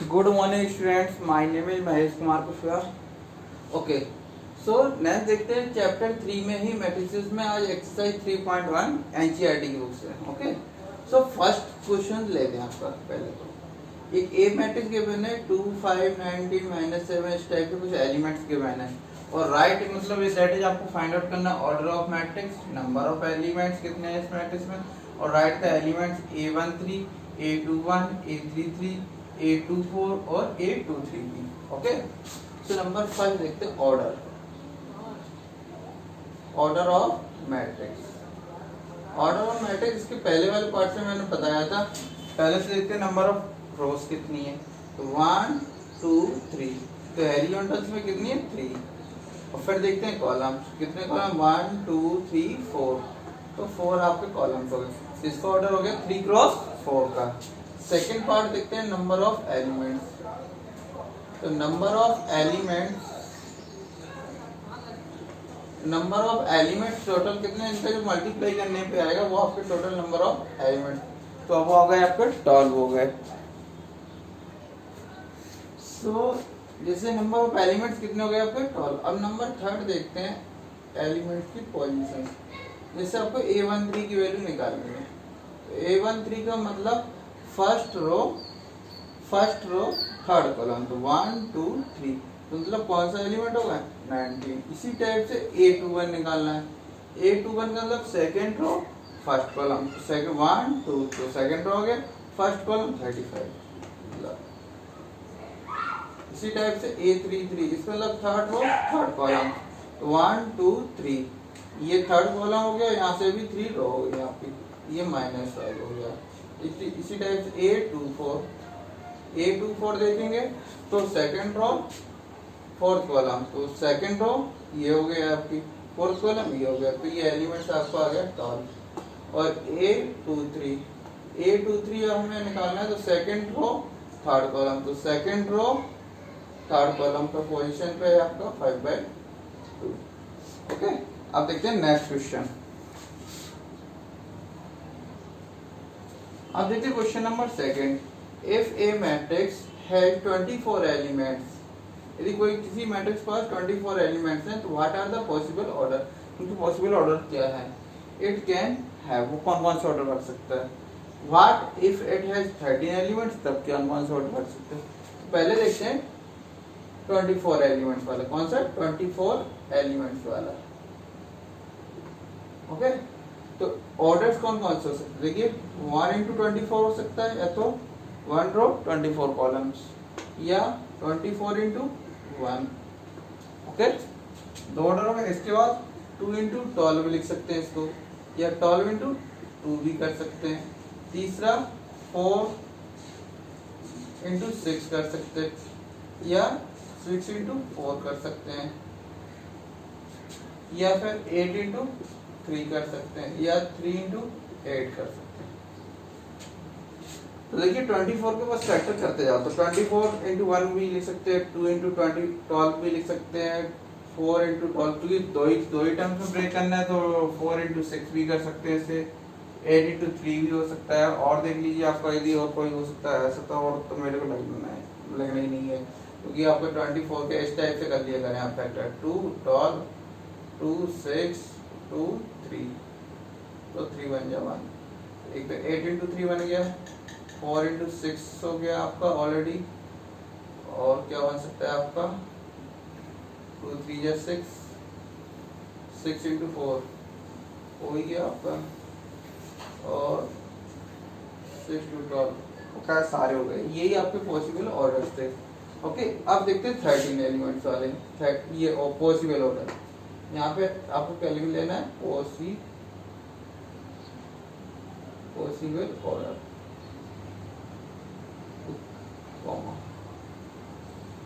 Good morning students, my name is Mahesh Kumar Kushwaha. Okay, so next देखते हैं chapter 3 में ही matrices में आज एक्सरसाइज 3.1 एनसीईआरटी की बुक से। ओके, सो फर्स्ट क्वेश्चन लेते हैं आपका। पहले तो एक ए मैट्रिक्स गिवन है 2 5 19 -7 इस टाइप के कुछ एलिमेंट्स गिवन है और राइट मतलब ये दैट इज आपको फाइंड आउट करना order of matrix, number of elements कितने हैं इस मैट्रिक्स में और right the elements A13 A21 A33 A24 और A23 की। ओके, सो नंबर 5 देखते हैं order of matrix. Order of matrix इसके पहले वाले पार्ट में मैंने बताया था। पहले से देखते हैं नंबर ऑफ रोज कितनी है, तो 1 2 3, तो हॉरिजॉन्टल्स में कितनी है 3 और फिर देखते हैं कॉलम्स कितने कॉलम 1 2 3 4, तो 4 आपके कॉलम्स हो गए। इसका ऑर्डर हो गया 3 क्रॉस 4 का। सेकेंड पार्ट देखते हैं नंबर ऑफ एलिमेंट्स, तो नंबर ऑफ एलिमेंट्स टोटल कितने हैं, इनका जो मल्टीप्लाई करने पे आएगा वो आपके टोटल नंबर ऑफ एलिमेंट्स, तो अब वो हो गए आपके 12 हो गए। सो जैसे नंबर ऑफ एलिमेंट्स कितने हो गए आपके 12। अब नंबर थर्ड देखते हैं एलिमेंट्स की पोजीशन। जैसे आपको A13 की वैल्यू निकालनी है, तो A13 का मतलब फर्स्ट रो थर्ड कॉलम, तो 1 2 3, तो मतलब कौन सा एलिमेंट होगा 19। इसी टाइप से A21 निकालना है। A21 का मतलब सेकेंड रो फर्स्ट कॉलम, तो सेकेंड 1 2, तो सेकेंड रो हो गया फर्स्ट कॉलम 35, मतलब इसी टाइप से A33 इसका मतलब थर्ड रो थर्ड कॉलम, तो 1 2 3, ये थर्ड कॉलम हो गया, यहाँ से भी 3 रो हो गई आपकी, ये -5 हो गया। इसी टाइप से A24 देखेंगे तो सेकंड रो फोर्थ कॉलम, तो सेकंड रो ये हो गया आपकी, फोर्थ कॉलम ये हो गया, तो ये एलिमेंट्स आपका आ गया 12। और A23 अब हमें निकालना है, तो सेकंड रो थर्ड कॉलम, तो सेकंड रो थर्ड कॉलम का पोजीशन पे है आपका 5/2। ओके, अब देखते हैं नेक्स्ट क्वेश्चन। अब देखिए question number second. If A matrix has 24 elements, यदि कोई किसी मैट्रिक्स के पास 24 एलिमेंट्स हैं, तो what are the possible order, उनकी पॉसिबल ऑर्डर क्या है। इट कैन हैव, वो कौन कौन से ऑर्डर रख सकता है। What if it has 13 elements, तब क्या कौन से ऑर्डर रख सकते हैं। पहले देखते हैं 24 एलिमेंट्स वाला, कौन सा 24 एलिमेंट्स वाला। ओके, तो ऑर्डर्स कौन कौन से हो सकते हैं, देखिए 1 into 24 हो सकता है, या तो 1 रो 24 कॉलम्स, या 24 into 1। ओके, दो ऑर्डर हो गए। इसके बाद 2 into 12 भी लिख सकते हैं इसको, या 12 into 2 भी कर सकते हैं। तीसरा 4 into 6 कर सकते हैं, या 6 into 4 कर सकते हैं, या फिर 8 into 3 कर सकते हैं, या 3 into 8 कर सकते हैं। तो देखिए 24 के पास फैक्टर करते जाओ, तो 24 into 1 भी लिख सकते हैं, 2 into 12 भी लिख सकते हैं, 4 into 12, क्योंकि दो ही टर्म्स में ब्रेक करना है, तो 4 into 6 भी कर सकते हैं इसे, 8 into 3 भी हो सकता है। और देख लीजिए आपका यदि और कोई हो सकता है ऐसा, तो और तो मेरे को लगना ही नहीं है, क्योंकि आपको 24 के इस टाइप से कर लिया करें आप फैक्टर, 2 12 2 6 2 3, तो 3 बन जाए 1, एक तो 8 into 3 बन गया, 4 into 6 हो गया आपका ऑलरेडी, और क्या बन सकता है आपका 2 3 या 6, 6 into 4 हो ही गया आपका, और 6 to 12 क्या सारे हो गए। यही आपके पॉसिबल ऑर्डर्स थे। ओके, अब देखते हैं 13 एलिमेंट्स वाले, ये पॉसिबल ऑर्डर। यहाँ पे आपको क्या लिख लेना है, पॉसिबल ऑर्डर,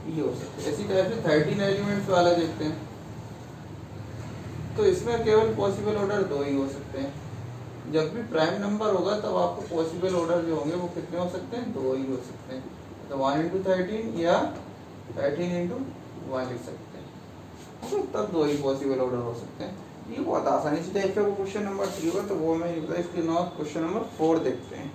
ये हो सकता है। इसी टाइप से 13 एलिमेंट्स वाला देखते हैं, तो इसमें केवल पॉसिबल ऑर्डर 2 ही हो सकते हैं। जब भी प्राइम नंबर होगा तब आपको पॉसिबल ऑर्डर जो होंगे वो कितने हो सकते हैं, 2 ही हो सकते हैं। तो 1 into 13 या 13 into 1 लिख सकते हैं, तो तब 2 ही पॉसिबल ऑर्डर हो सकते हैं। ये बहुत आसानी से टाइप का क्वेश्चन नंबर 3 होगा, तो वो मैं इसके नॉट क्वेश्चन नंबर 4 देखते हैं।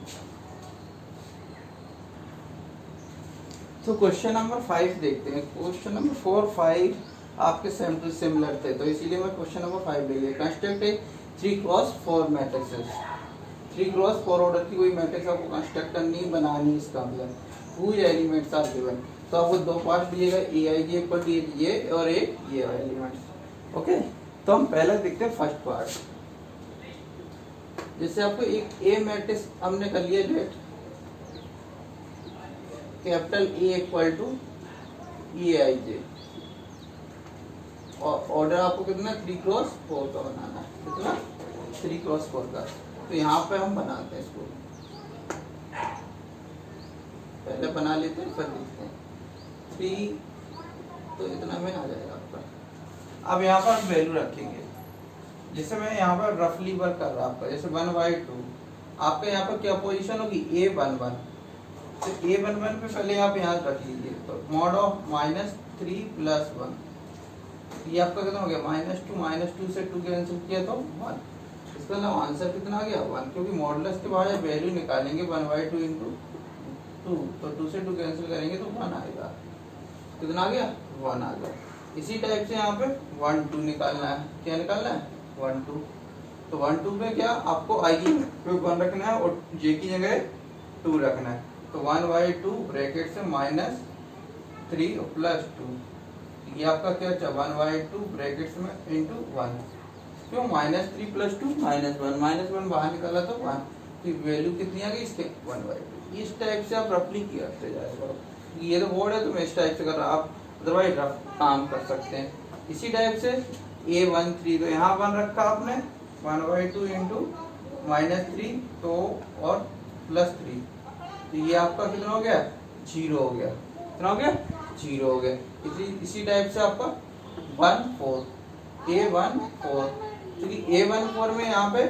तो क्वेश्चन नंबर 5 देखते हैं। क्वेश्चन नंबर 4, 5 आपके सैम्पल सिमिलर थे, तो इसीलिए मैं क्वेश्चन नंबर 5 ले लिया। कंस्ट्रक्ट ए 3x4 मैट्रिक्सेस। 3x4 ऑर्डर की कोई मैट्रिक्स आपको कंस्ट्रक्ट करनी बनानी, इसका मतलब हुज एलिमेंट्स आर गिवन। तो आपको दो पार्ट दिएगा, ए आई जे पर ये और एक ये एलिमेंट्स। ओके, तो हम पहला देखते हैं फर्स्ट पार्ट। जैसे आपको एक ए मैट्रिक्स हमने कर लिया, let capital A equal to A I J, और ऑर्डर आपको कितना 3x4 का बनाना है। कितना 3x4 का। तो यहाँ पे हम बनाते हैं इसको, पहले बना लेते हैं फिर देखते हैं। 3 तो इतना में आ जाएगा आपका। अब यहाँ पर वैल्यू रखेंगे, जैसे मैं यहाँ पर रफली वर्क कर रहा आपका, जैसे 1/2 आपका यहाँ पर क्या पोजीशन होगी, A11। तो A11 पे पहले आप यहाँ रख लीजिए, तो मॉड ऑफ -3 + 1, ये आपका कितना हो गया -2 से 2 कैंसिल किया तो 1। इसका मतलब आंसर कितना आ गया 1, क्योंकि मॉडुलस के बाद वैल्यू निकालेंगे 1/2 × 2, तो 2 से 2 कैंसिल करेंगे तो 1 आएगा। कितना आ गया 1 आ गया। इसी टाइप से यहाँ पे 1, 2 निकालना है। क्या निकालना है 1, 2। तो 1, 2 में क्या आपको आई पे 1 रखना है और जे की जगह 2 रखना है। तो 1/2 ब्रैकेट से -3 + 2, ये आपका क्या था 1/2 ब्रैकेट में इंटू 1। क्यों -3 + 2 -1, -1 बाहर निकाला तो 1, तो वैल्यू कितनी आ गई इसके 1/2। इस टाइप से आप रफली करते जाएगा। ये तो बोर्ड है तो मैं इस टाइप से कर रहा, आप अदरवाइज रफ काम कर सकते हैं। इसी टाइप से A13, तो यहाँ 1 रखा आपने 1/2 इंटू -3 तो और +3, तो ये आपका कितना हो गया 0 हो गया। कितना हो गया 0 हो गया। इसी टाइप से आपका 1/4 A14, क्योंकि A14 में यहाँ पे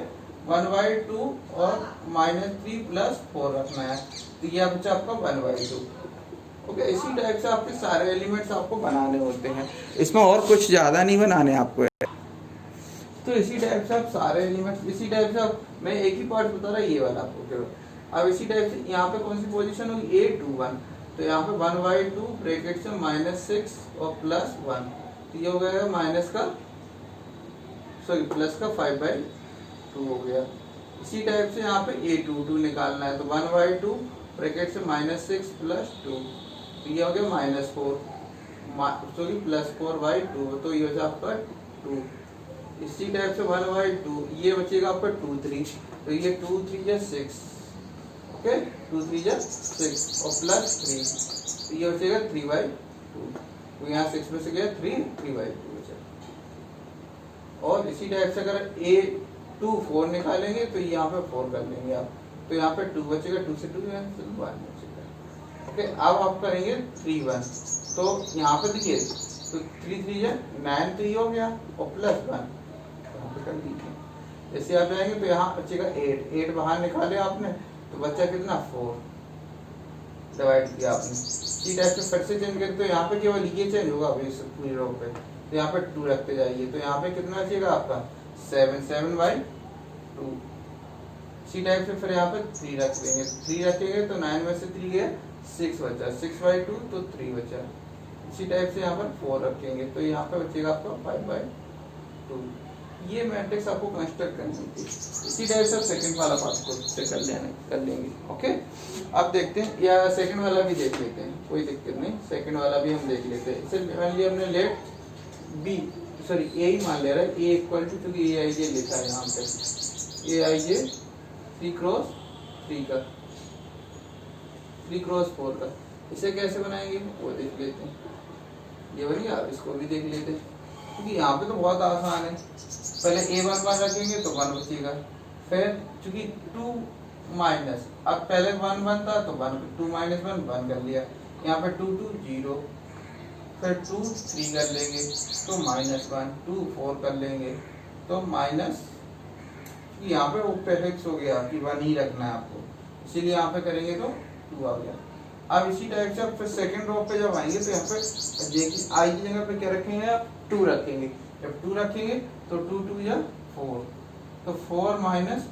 1/2 और -3 + 4 रखना है, तो ये बचा आपका 1/2। ओके, इसी टाइप से आपके सारे एलिमेंट्स आपको बनाने होते हैं, इसमें और कुछ ज्यादा नहीं बनाने आपको है। तो इसी टाइप से आप सारे एलिमेंट्स, इसी टाइप से आप, मैं एक ही पार्ट बता रहा ये वाला आपको। अब इसी टाइप से यहाँ पे कौन सी पोजीशन होगी A21, तो यहाँ पे 1/2 ब्रैकेट से -6 और +1, तो ये हो गया माइनस का प्लस का 5/2 हो गया। इसी टाइप से यहाँ पे A22 निकालना है, तो 1/2 ब्रैकेट से -6 + 2, तो ये हो गया -4 +4/2, तो ये हो जाए आपका 2। इसी टाइप से 1/2 ये बचेगा आपका 2, 3, तो ये 2, 3 या 6। ओके, 2, 3 या 6 और +3, तो ये बचेगा 3/2, तो यहाँ 6 में से गया 3/2 बचा। और इसी टाइप से अगर A24 निकालेंगे तो यहाँ पे 4 कर लेंगे आप, तो यहाँ पे 2 बचेगा, 2 से 2 1 बचेगा। ओके, अब आप करेंगे 3, 1, तो यहाँ पे देखिए, तो 3, 3 या 9, तो ये हो गया और +1 यहाँ पे कर दीजिए। जैसे आप जाएंगे तो यहाँ बचेगा 8 बाहर निकाले आपने, तो बच्चा कितना 4 डिवाइड किया आपने। इसी टाइप से फिर से चेंज करें, तो यहाँ पे केवल ये चेंज होगा अभी पूरी रो पे, तो यहाँ पे 2 रखते जाइए, तो यहाँ पे कितना बचेगा आपका 7/2। इसी टाइप से फिर यहाँ पे 3 रख देंगे, 3 रखेंगे तो 9 में से 3 गया 6 बचा, 6/2 तो 3 बचा। इसी टाइप से यहाँ पर 4 रखेंगे, तो यहाँ पे बचेगा आपका 5/2। ये मैट्रिक्स आपको कंस्ट्रक्ट करनी होती है। इसी टाइप से सेकंड वाला पार्ट को कर लेंगे। ओके, अब देखते हैं, या सेकंड वाला भी देख लेते हैं, कोई दिक्कत नहीं, सेकंड वाला भी हम देख लेते हैं। इसे मान लिया हमने लेट बी, सॉरी ए ही मान ले रहा है, ए इक्वल टू, क्योंकि ए आई जे लिखा है यहाँ पे, ए आई जे 3x3 का 3x4 का। इसे कैसे बनाएंगे वो देख लेते हैं। ये बढ़िया, आप इसको भी देख लेते हैं, क्योंकि यहाँ पे तो बहुत आसान है। पहले A11 रखेंगे तो 1 बचेगा, फिर चूंकि 2 माइनस, अब पहले 1 था तो 1 2 - 1 कर लिया, यहाँ पे 2 2 0, फिर 2 3 कर लेंगे तो -1, 2 4 कर लेंगे तो माइनस, यहाँ पे वो फिक्स हो गया कि 1 ही रखना है आपको, इसीलिए यहाँ पे करेंगे तो 2 आ गया। अब इसी टाइप से फिर सेकंड रो पे जब आएंगे तो यहाँ पे जे की आई की जगह पे क्या रखेंगे आप 2 रखेंगे। जब 2 रखेंगे तो 2 2 या 4, तो 4 -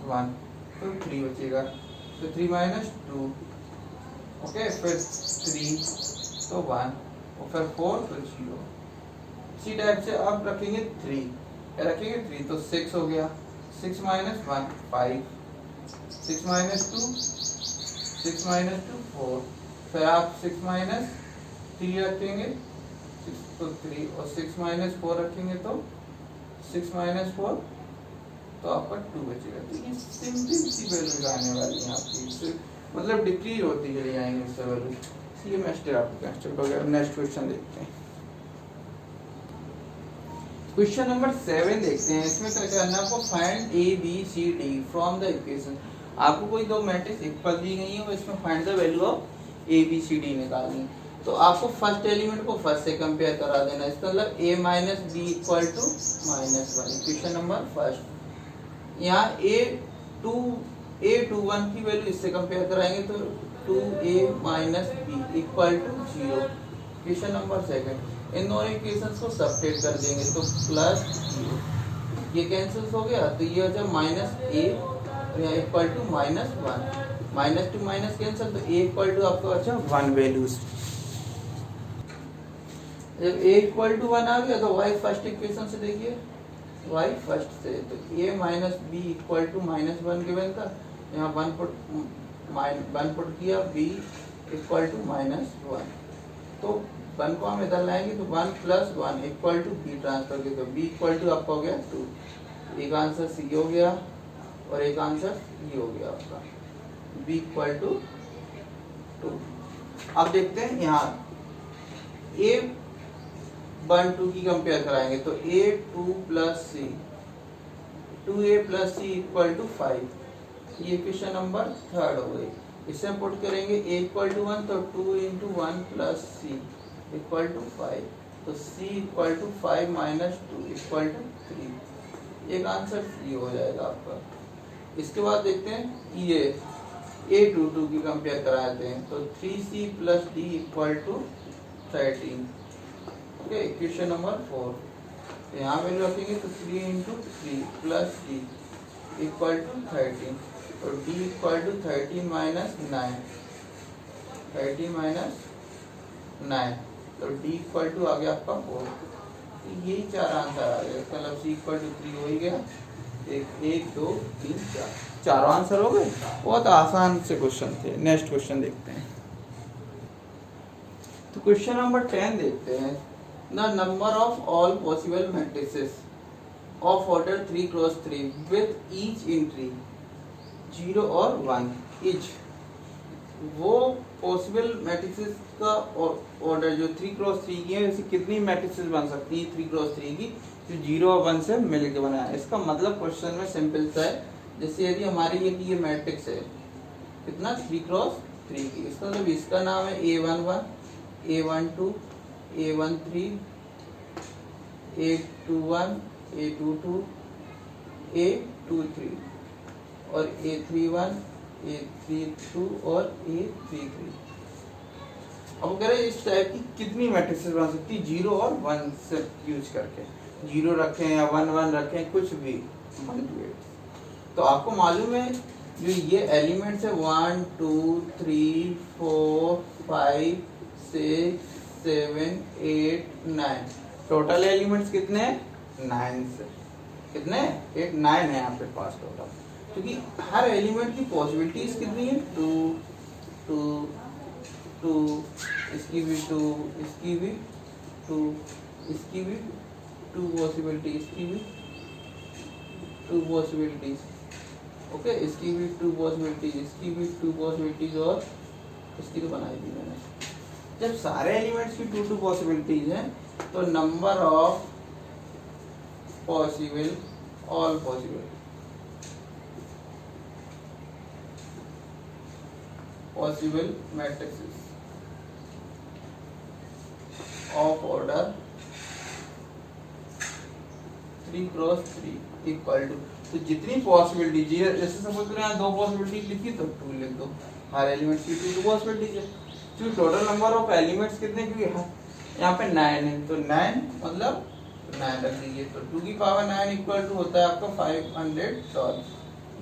1 तो 3 बचेगा, तो 3 - 2। ओके, फिर 3 तो 1 और फिर 4 तो 0। इसी टाइप से अब रखेंगे 3, क्या रखेंगे 3 तो 6 हो गया, 6 माइनस 1 5, 6 माइनस 2 6 माइनस 2 4, फिर आप 6 माइनस 3 रखेंगे 6 तो 3 और 6 माइनस 4 रखेंगे तो 6 माइनस 4 तो आपका 2 बचेगा। तो ये सिंपल सी वैल्यू आने वाली है आपकी, मतलब डिक्रीज होती चली जाएंगे इससे वैल्यू। ये मास्टर आपको कैंसिल हो गया। नेक्स्ट क्वेश्चन देखते हैं, क्वेश्चन नंबर 7 देखते हैं। इसमें क्या करना है आपको, find A B C D from the equation. आपको कोई दो मैट्रिक्स इक्वल दी गई है और इसमें find the value of A B C D निकालनी है। तो आपको फर्स्ट एलिमेंट को फर्स्ट से कंपेयर करा देना, इसका मतलब a minus B equal to -1। Equation number first, यहाँ a21 की वैल्यू इससे कंपेयर कराएंगे तो 2a minus B equal to 0। Equation number second, इन दोनों इक्वेशंस को सब्ट्रैक्ट कर देंगे तो प्लस 0, ये कैंसिल हो गया तो ये हो जाए माइनस a यहाँ equal to -1, minus two minus cancel तो a इक्वल टू आपका अच्छा 1 वैल्यूज। जब a इक्वल टू 1 आ गया तो y फर्स्ट इक्वेशन से देखिए, y फर्स्ट से तो a minus B equal to -1 given था, यहाँ 1 पुट किया, b इक्वल टू -1 तो 1 को हम इधर लाएंगे तो 1 plus 1 equal to b transfer किया तो b इक्वल टू आपका हो गया 2। एक आंसर c हो गया और एक आंसर e हो गया आपका, b इक्वल टू 2। अब देखते हैं यहाँ a12 की कंपेयर कराएंगे तो a2 plus C 2a plus C equal to 5। ये क्वेश्चन नंबर थर्ड हो गई। इसे हम पुट करेंगे a इक्वल टू 1 तो 2 into 1 plus C equal to 5 तो c equal to 5 minus 2 equal to 3। एक आंसर c हो जाएगा आपका। इसके बाद देखते हैं ये a22 की कंपेयर कराते हैं तो 3c plus d equal to 13। Okay, equation number 4 यहाँ वैल्यू रखेंगे तो 3 into 3 plus D equal to 13 और D equal to 13 minus 9, 13 minus 9 तो डी इक्वल टू आ गया आपका 4। तो यही चार आंसर आ गए, इसका मतलब सी इक्वल टू 3 हो ही गया। 1 2 3 4 चारों आंसर हो गए। बहुत आसान से क्वेश्चन थे। नेक्स्ट क्वेश्चन देखते हैं, तो क्वेश्चन नंबर 10 देखते हैं। The number of all possible matrices of order 3 cross 3 with each entry 0 और 1 each, वो possible matrices का ऑर्डर जो 3 cross 3 की है, ऐसी कितनी matrices बन सकती है 3 cross 3 की जो 0 और 1 से मिलकर बना है। इसका मतलब क्वेश्चन में सिंपल सा है, जैसे यदि हमारी ये मैट्रिक्स है कितना 3 cross 3 की, इसका मतलब इसका नाम है A11 A12 A13 A21 A22 A23 और A31 A32 और A33। अब कह रहे हैं इस टाइप की कितनी मैट्रिसेस बन सकती है 0 और 1 से यूज करके, 0 रखें या 1 रखें कुछ भी तो आपको मालूम है जो ये एलिमेंट्स है 1 2 3 4 5 6 7 8 9, टोटल एलिमेंट्स कितने हैं 9 से कितने 8 9 है यहाँ पे पास टोटल, क्योंकि हर एलिमेंट की पॉसिबिलिटीज कितनी है 2 2 2, इसकी भी 2, इसकी भी 2, इसकी भी 2 पॉसिबिलिटी, इसकी भी 2 पॉसिबिलिटीज, ओके इसकी भी 2 पॉसिबिलिटीज, इसकी भी 2 पॉसिबिलिटीज और इसकी तो बनाई दी मैंने। जब सारे एलिमेंट्स की 2 पॉसिबिलिटीज हैं तो number of possible all possible matrices of order 3 cross 3 equal to, तो जितनी पॉसिबिलिटी जैसे सपोज करें यहाँ 2 पॉसिबिलिटी लिखी तो 2 लिख दो, हर एलिमेंट की 2 पॉसिबिलिटीज है। तो टोटल नंबर ऑफ एलिमेंट्स कितने, क्योंकि यहाँ पे 9 है तो 9 मतलब 9 रख दीजिए तो 2 की पावर 9 इक्वल टू होता है आपका 512।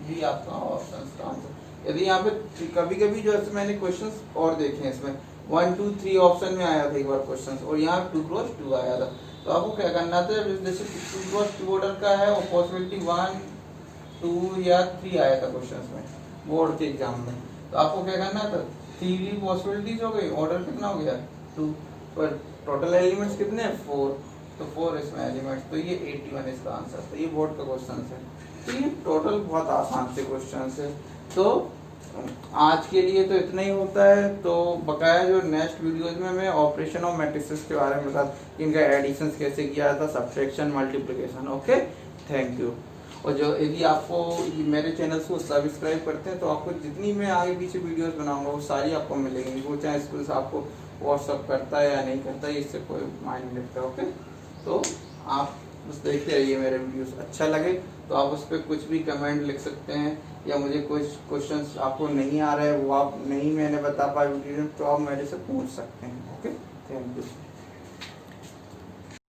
ये आपका ऑप्शन का आंसर। यदि यहाँ पे कभी कभी जो है मैंने क्वेश्चंस और देखे हैं इसमें 1 2 3 ऑप्शन में आया था एक बार क्वेश्चन, और यहाँ 2 क्रॉस 2 आया था। तो आपको क्या करना था, जैसे 2 क्रॉस 2 ऑर्डर का है और पॉसिबिलिटी 1 2 या 3 आया था क्वेश्चन में बोर्ड के एग्जाम में, तो आपको क्या करना था, 3 पॉसिबिलिटीज हो गई, ऑर्डर कितना हो गया 2, पर टोटल एलिमेंट्स कितने हैं 4, तो 4 इसमें एलिमेंट्स, तो ये 81 इसका आंसर था। ये बोर्ड का क्वेश्चन है। तो ये टोटल बहुत आसान से क्वेश्चन है। तो आज के लिए तो इतना ही होता है। तो बकाया जो नेक्स्ट वीडियोज में मैं ऑपरेशन और मैट्रिसेस के बारे में बता, इनका एडिशन कैसे किया जाता, subtraction, multiplication. Okay, thank you. और जो यदि आपको मेरे चैनल्स को सब्सक्राइब करते हैं तो आपको जितनी मैं आगे पीछे वीडियोस बनाऊंगा वो सारी आपको मिलेंगी, वो चाहे स्कूल से आपको व्हाट्सअप करता है या नहीं करता है, इससे कोई मायने नहीं रखता। ओके, तो आप बस देखते रहिए मेरे वीडियोस। अच्छा लगे तो आप उस पर कुछ भी कमेंट लिख सकते हैं, या मुझे कुछ क्वेश्चंस आपको नहीं आ रहे हैं, वो आप नहीं मैंने बता पाया वीडियो में, तो आप मेरे से पूछ सकते हैं। Okay, thank you.